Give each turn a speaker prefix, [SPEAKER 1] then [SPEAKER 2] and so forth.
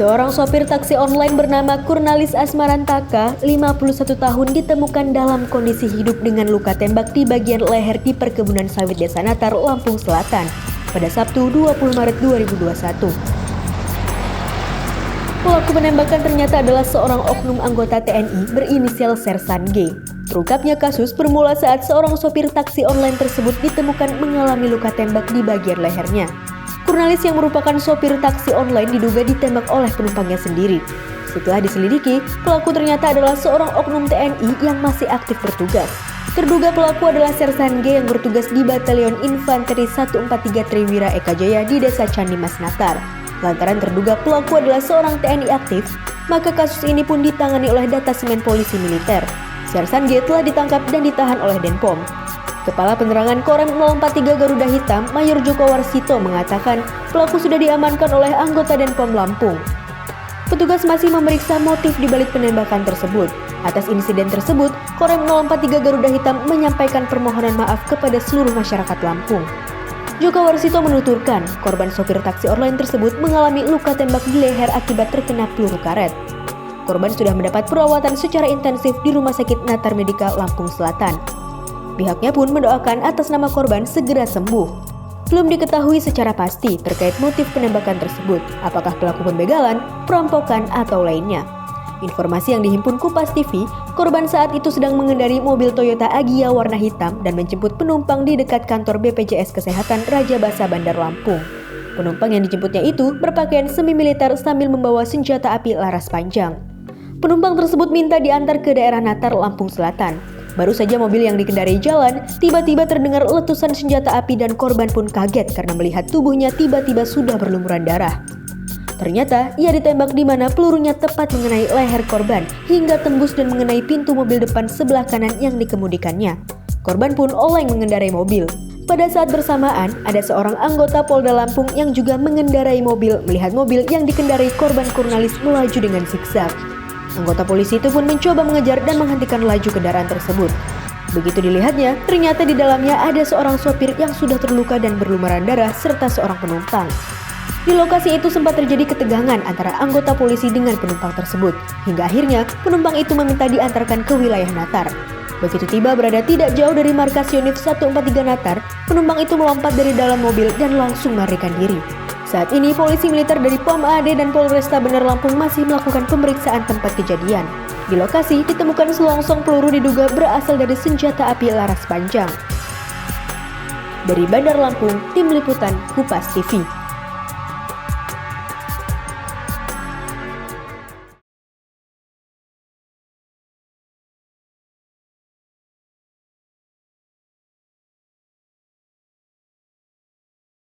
[SPEAKER 1] Seorang sopir taksi online bernama Kurnalis Asmarantaka, 51 tahun, ditemukan dalam kondisi hidup dengan luka tembak di bagian leher di perkebunan sawit Desa Natar, Lampung Selatan pada Sabtu 20 Maret 2021. Pelaku penembakan ternyata adalah seorang oknum anggota TNI berinisial Sersan G. Terungkapnya kasus bermula saat seorang sopir taksi online tersebut ditemukan mengalami luka tembak di bagian lehernya. Kurnalis yang merupakan sopir taksi online diduga ditembak oleh penumpangnya sendiri. Setelah diselidiki, pelaku ternyata adalah seorang oknum TNI yang masih aktif bertugas. Terduga pelaku adalah Sersan G yang bertugas di Batalion Infanteri 143 Triwira Eka Jaya di Desa Candimas Natar. Lantaran terduga pelaku adalah seorang TNI aktif, maka kasus ini pun ditangani oleh Datasemen Polisi Militer. Sersan G telah ditangkap dan ditahan oleh Denpom. Kepala Penerangan Korem 043 Garuda Hitam, Mayor Joko Warsito mengatakan pelaku sudah diamankan oleh anggota Denpom Lampung. Petugas masih memeriksa motif dibalik penembakan tersebut. Atas insiden tersebut, Korem 043 Garuda Hitam menyampaikan permohonan maaf kepada seluruh masyarakat Lampung. Joko Warsito menuturkan, korban sopir taksi online tersebut mengalami luka tembak di leher akibat terkena peluru karet. Korban sudah mendapat perawatan secara intensif di Rumah Sakit Natar Medika Lampung Selatan. Pihaknya pun mendoakan atas nama korban segera sembuh. Belum diketahui secara pasti terkait motif penembakan tersebut, apakah pelaku pembegalan, perampokan, atau lainnya. Informasi yang dihimpun Kupas TV, korban saat itu sedang mengendarai mobil Toyota Agya warna hitam dan menjemput penumpang di dekat kantor BPJS Kesehatan Raja Basa Bandar Lampung. Penumpang yang dijemputnya itu berpakaian semi-militer sambil membawa senjata api laras panjang. Penumpang tersebut minta diantar ke daerah Natar, Lampung Selatan. Baru saja mobil yang dikendarai jalan, tiba-tiba terdengar letusan senjata api dan korban pun kaget karena melihat tubuhnya tiba-tiba sudah berlumuran darah. Ternyata ia ditembak di mana pelurunya tepat mengenai leher korban hingga tembus dan mengenai pintu mobil depan sebelah kanan yang dikemudikannya. Korban pun oleng mengendarai mobil. Pada saat bersamaan, ada seorang anggota Polda Lampung yang juga mengendarai mobil melihat mobil yang dikendarai korban Kurnalis melaju dengan zigzag. Anggota polisi itu pun mencoba mengejar dan menghentikan laju kendaraan tersebut. Begitu dilihatnya, ternyata di dalamnya ada seorang sopir yang sudah terluka dan berlumuran darah serta seorang penumpang. Di lokasi itu sempat terjadi ketegangan antara anggota polisi dengan penumpang tersebut, hingga akhirnya penumpang itu meminta diantarkan ke wilayah Natar. Begitu tiba berada tidak jauh dari markas Yonif 143 Natar, penumpang itu melompat dari dalam mobil dan langsung melarikan diri. Saat ini, polisi militer dari Pom AD dan Polresta Bandar Lampung masih melakukan pemeriksaan tempat kejadian. Di lokasi ditemukan selongsong peluru diduga berasal dari senjata api laras panjang. Dari Bandar Lampung, Tim Liputan Kupas TV.